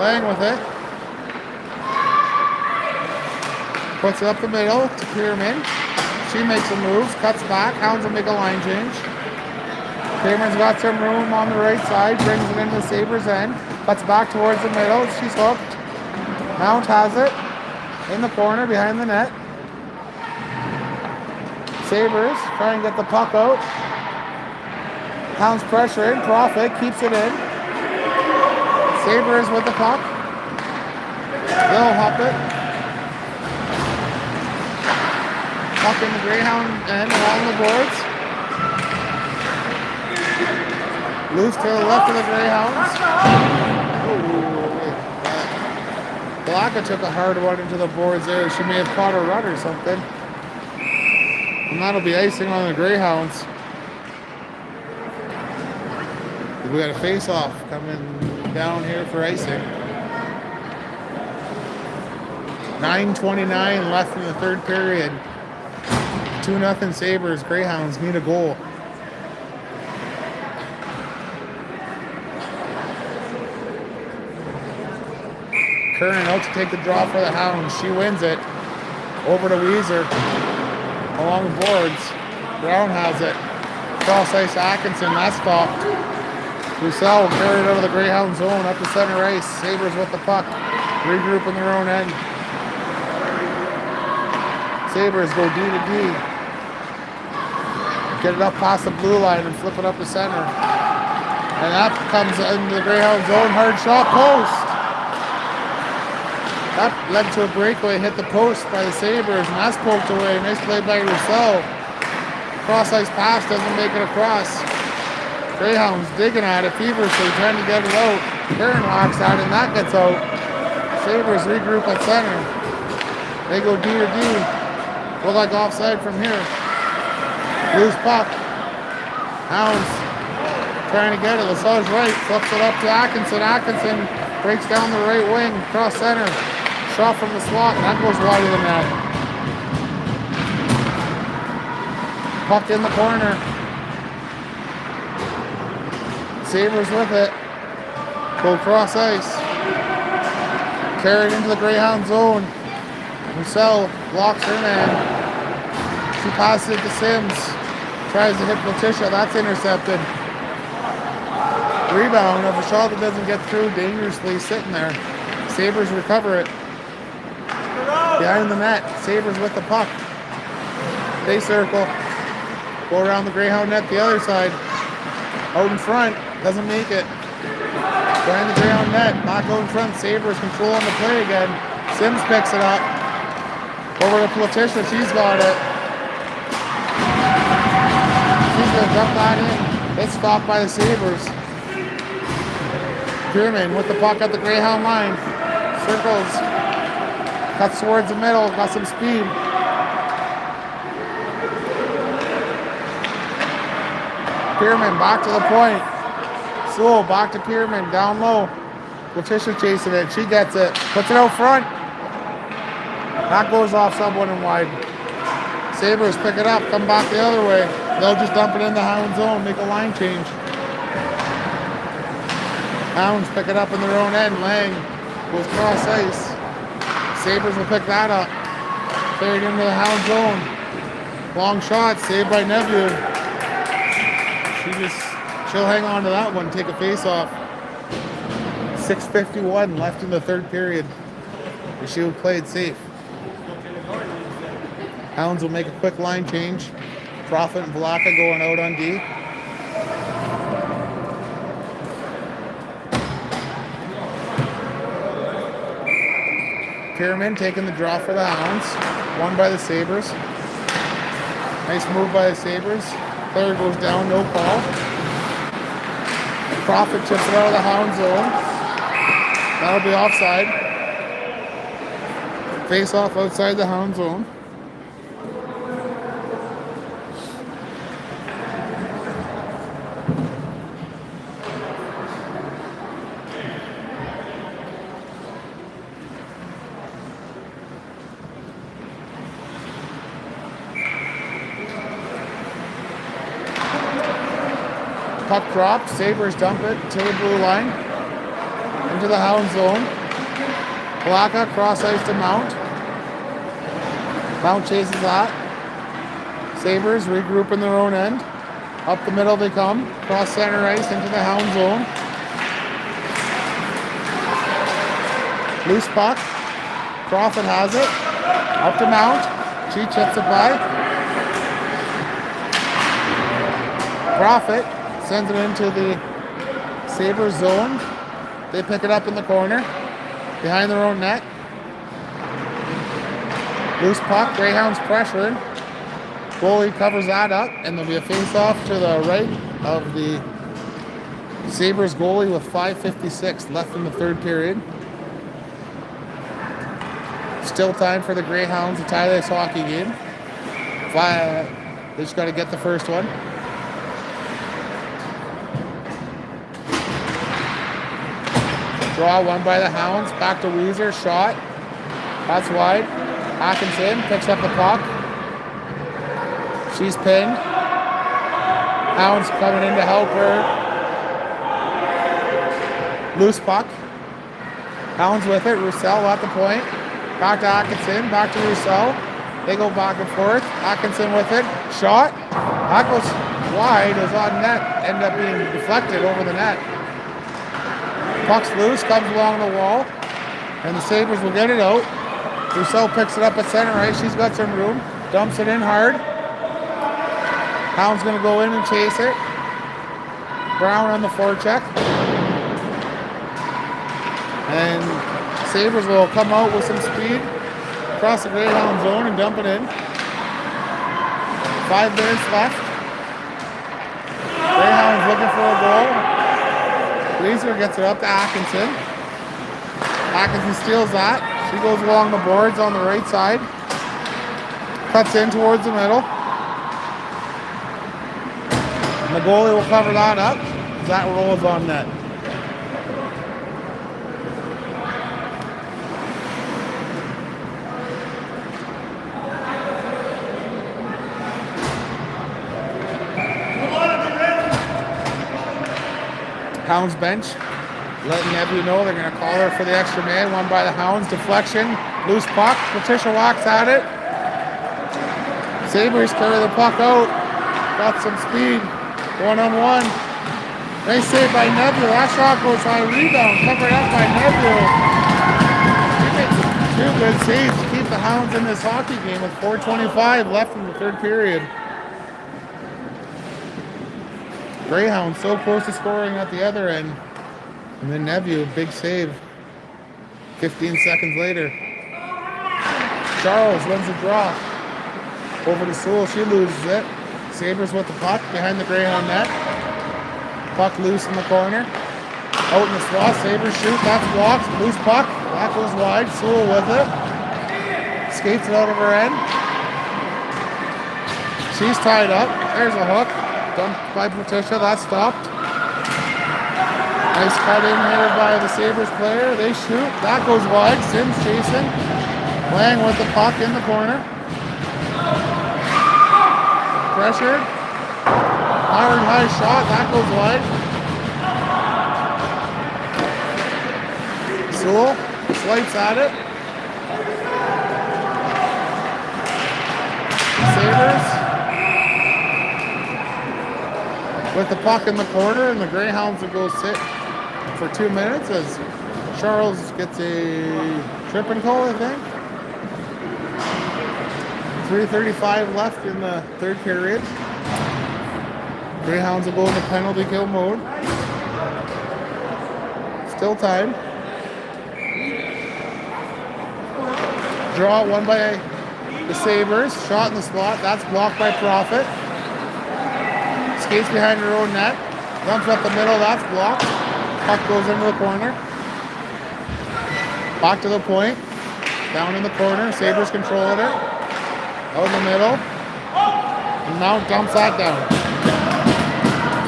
Lang with it. Puts it up the middle to Pierman. She makes a move, cuts back. Hounds will make a line change. Cameron's got some room on the right side, brings it into the Sabres end, cuts back towards the middle. She's hooked. Mount has it in the corner behind the net. Sabres try and get the puck out. Hounds pressure in. Profit keeps it in. Sabres with the puck. They'll hop it. Puck in the Greyhound end along the boards. Loose to the left of the Greyhounds. Blaka took a hard one into the boards there. She may have caught a run or something. And that'll be icing on the Greyhounds. We got a face-off coming down here for icing. 9:29 left in the third period. 2-0 Sabres. Greyhounds need a goal. Curran out to take the draw for the Hounds. She wins it. Over to Weezer. Along the boards. Brown has it. Cross ice to Atkinson. That's stopped. Roussel carried out of the Greyhound zone up to center ice. Sabres with the puck. Regroup in their own end. Sabres go D to D. Get it up past the blue line and flip it up to center. And that comes into the Greyhound zone. Hard shot, post. That led to a breakaway, hit the post by the Sabres, and that's poked away. Nice play by Roussel. Cross ice pass doesn't make it across. Greyhounds digging at it feverishly, trying to get it out. Curran locks out, and that gets out. Sabres regroup at center. They go D to D. Look like offside from here. Loose puck. Hounds trying to get it. Lasage's right. Flips it up to Atkinson. Atkinson breaks down the right wing. Cross center. Shot from the slot. That goes wide of the net. Puck in the corner. Sabres with it. Go cross ice. Carried into the Greyhound zone. Roussel blocks her man. She passes it to Sims. Tries to hit Letitia. That's intercepted. Rebound of a shot that doesn't get through. Dangerously sitting there. Sabres recover it. Behind the net. Sabres with the puck. They circle. Go around the Greyhound net the other side. Out in front. Doesn't make it. Behind the Greyhound net. Back out in front. Sabres controlling the play again. Sims picks it up. Over to Letitia. She's got it. She's going to dump that in. It's stopped by the Sabres. Pierman with the puck at the Greyhound line. Circles. Cuts towards the middle. Got some speed. Pierman back to the point. Slow back to Pierman. Down low. Letitia chasing it. She gets it. Puts it out front. That goes off someone and wide. Sabres pick it up. Come back the other way. They'll just dump it in the Hound zone. Make a line change. Hounds pick it up in their own end. Lang goes cross ice. Sabres will pick that up. Carried into the Hound zone. Long shot. Saved by Nebula. She'll hang on to that one. Take a face off. 6:51 left in the third period. The Shield played safe. Hounds will make a quick line change. Profit and Vlaka going out on D. Pierman taking the draw for the Hounds. Won by the Sabres. Nice move by the Sabres. Player goes down, no call. Profit chips it out of the Hound zone. That'll be offside. Face off outside the Hound zone. Puck dropped. Sabres dump it to the blue line. Into the Hound zone. Vlaka cross ice to Mount. Mount chases that. Sabres regroup in their own end. Up the middle they come. Cross center ice into the Hound zone. Loose puck. Profit has it. Up to Mount. She chips it by. Profit sends it into the Sabres zone. They pick it up in the corner. Behind their own net. Loose puck. Greyhounds pressuring. Goalie covers that up. And there'll be a face-off to the right of the Sabres goalie with 5:56 left in the third period. Still time for the Greyhounds to tie this hockey game. They just got to get the first one. Draw won by the Hounds. Back to Weezer. Shot. That's wide. Atkinson picks up the puck. She's pinned. Hounds coming in to help her. Loose puck. Hounds with it. Roussel at the point. Back to Atkinson. Back to Roussel. They go back and forth. Atkinson with it. Shot. That goes wide. Is on net. Ended up being deflected over the net. Puck's loose, comes along the wall, and the Sabres will get it out. Roussel picks it up at center ice. She's got some room. Dumps it in hard. Hound's going to go in and chase it. Brown on the forecheck. And Sabres will come out with some speed across the Greyhound zone and dump it in. 5 minutes left. Greyhound's looking for a goal. Weezer gets it up to Atkinson. Atkinson steals that. She goes along the boards on the right side. Cuts in towards the middle. And the goalie will cover that up. That rolls on net. Hounds bench, letting Nebby know they're going to call her for the extra man. Won by the Hounds. Deflection. Loose puck. Letitia walks at it. Sabres carry the puck out. Got some speed. 1-on-1. Nice save by Nebula. That shot goes high. Rebound. Covered up by Nebula. She makes 2 good saves to keep the Hounds in this hockey game with 4:25 left in the third period. Greyhounds so close to scoring at the other end. And then Nephew, big save. 15 seconds later. Charles wins the draw. Over to Sewell, she loses it. Sabres with the puck behind the Greyhound net. Puck loose in the corner. Out in the slot, Sabres shoot, that's blocked. Loose puck, that goes wide. Sewell with it. Skates it out of her end. She's tied up. There's a hook. Dumped by Patricia, that's stopped. Nice cut in here by the Sabres player. They shoot, that goes wide. Sims chasing. Lang with the puck in the corner. Pressured. High shot, that goes wide. Sewell swipes at it. Sabres with the puck in the corner, and the Greyhounds will go sit for 2 minutes as Charles gets a tripping call, I think. 3:35 left in the third period. Greyhounds will go into penalty kill mode. Still time. Draw won by the Sabres. Shot in the slot. That's blocked by Profit. Skates behind her own net. Dumps up the middle. That's blocked. Puck goes into the corner. Back to the point. Down in the corner. Sabres controlling it. Out in the middle. And now dumps that down.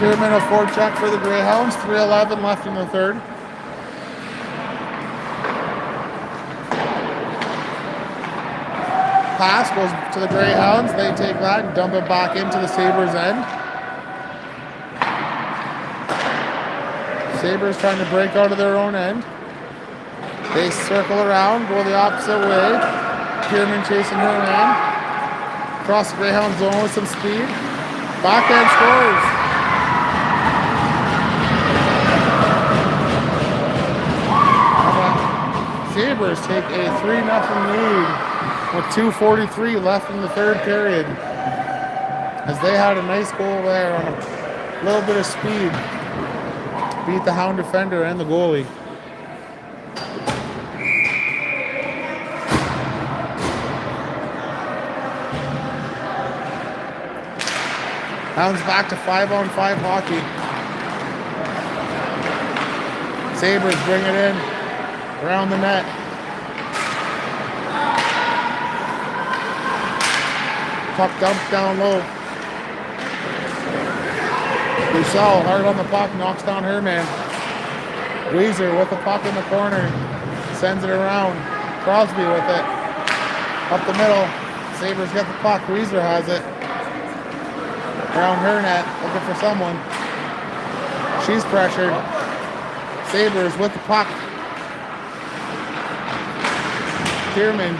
2-minute forecheck for the Greyhounds. 3:11 left in the third. Pass goes to the Greyhounds. They take that and dump it back into the Sabres end. Sabres trying to break out of their own end. They circle around, go the opposite way. Kierman chasing her in. Across the Greyhound zone with some speed. Backhand scores. Sabres take a 3-0 lead with 2:43 left in the third period. As they had a nice goal there on a little bit of speed. Beat the Hound defender and the goalie. Hounds back to 5-on-5 hockey. Sabres bring it in around the net. Puck dumped down low. Roussel hard on the puck, knocks down her man. Weezer with the puck in the corner, sends it around. Crosby with it. Up the middle. Sabres get the puck. Weezer has it. Around her net, looking for someone. She's pressured. Sabres with the puck. Kierman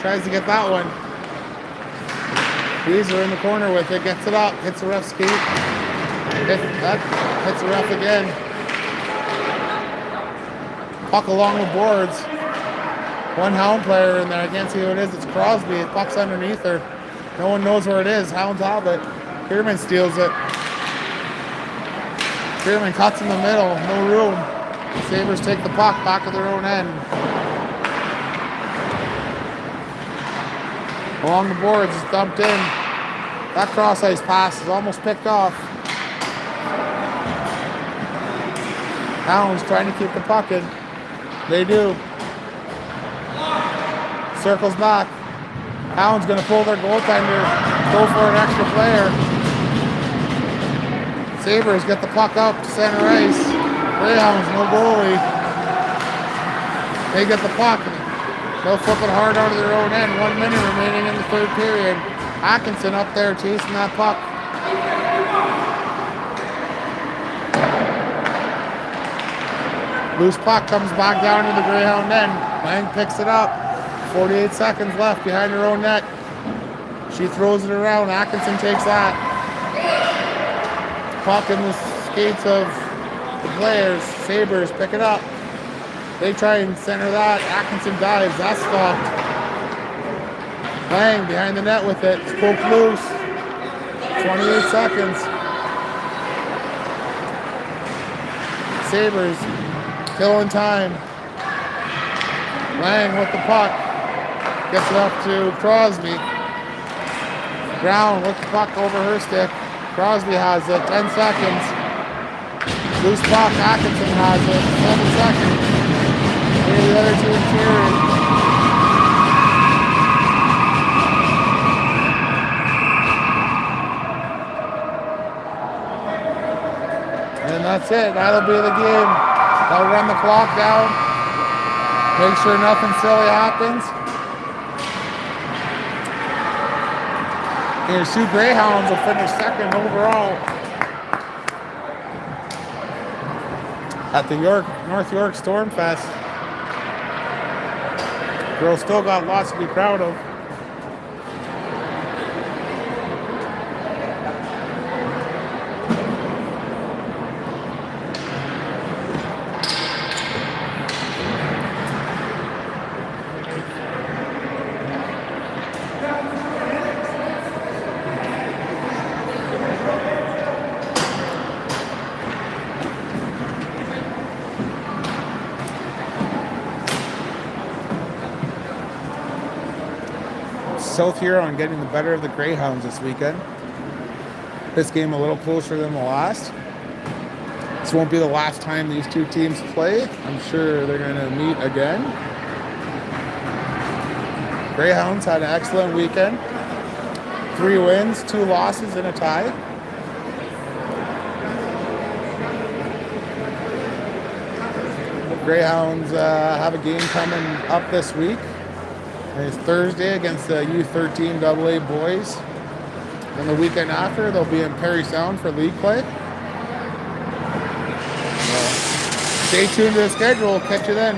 tries to get that one. Weezer in the corner with it, gets it up, hits the ref's skate. Hits the ref again. Puck along the boards. One Hound player in there. I can't see who it is. It's Crosby. The puck's underneath her. No one knows where it is. Hounds have it. Kierman steals it. Kierman cuts in the middle. No room. Sabres take the puck back to their own end. Along the boards, it's dumped in. That cross ice pass is almost picked off. Hounds trying to keep the puck in. They do. Circles back. Hounds going to pull their goaltender. Go for an extra player. Sabres get the puck up to center ice. Greyhounds, no goalie. They get the puck. They'll flip it hard out of their own end. 1 minute remaining in the third period. Atkinson up there chasing that puck. Loose puck comes back down to the Greyhound end. Lang picks it up. 48 seconds left behind her own net. She throws it around. Atkinson takes that. Puck in the skates of the players. Sabres pick it up. They try and center that. Atkinson dives. That's stopped. Lang behind the net with it. It's poked loose. 28 seconds. Sabres. Killing time. Lang with the puck. Gets it up to Crosby. Brown with the puck over her stick. Crosby has it. 10 seconds. Loose puck. Atkinson has it. 7 seconds. Here the other two interiors. And that's it. That'll be the game. They'll run the clock down. Make sure nothing silly happens. Your two Greyhounds will finish second overall at the North York Stormfest. Girls still got lots to be proud of. South Huron getting the better of the Greyhounds this weekend. This game a little closer than the last. This won't be the last time these two teams play. I'm sure they're going to meet again. Greyhounds had an excellent weekend. 3 wins, 2 losses, and a tie. The Greyhounds have a game coming up this week. It's Thursday against the U15 AA boys. And the weekend after, they'll be in Perry Sound for league play. So, stay tuned to the schedule. We'll catch you then.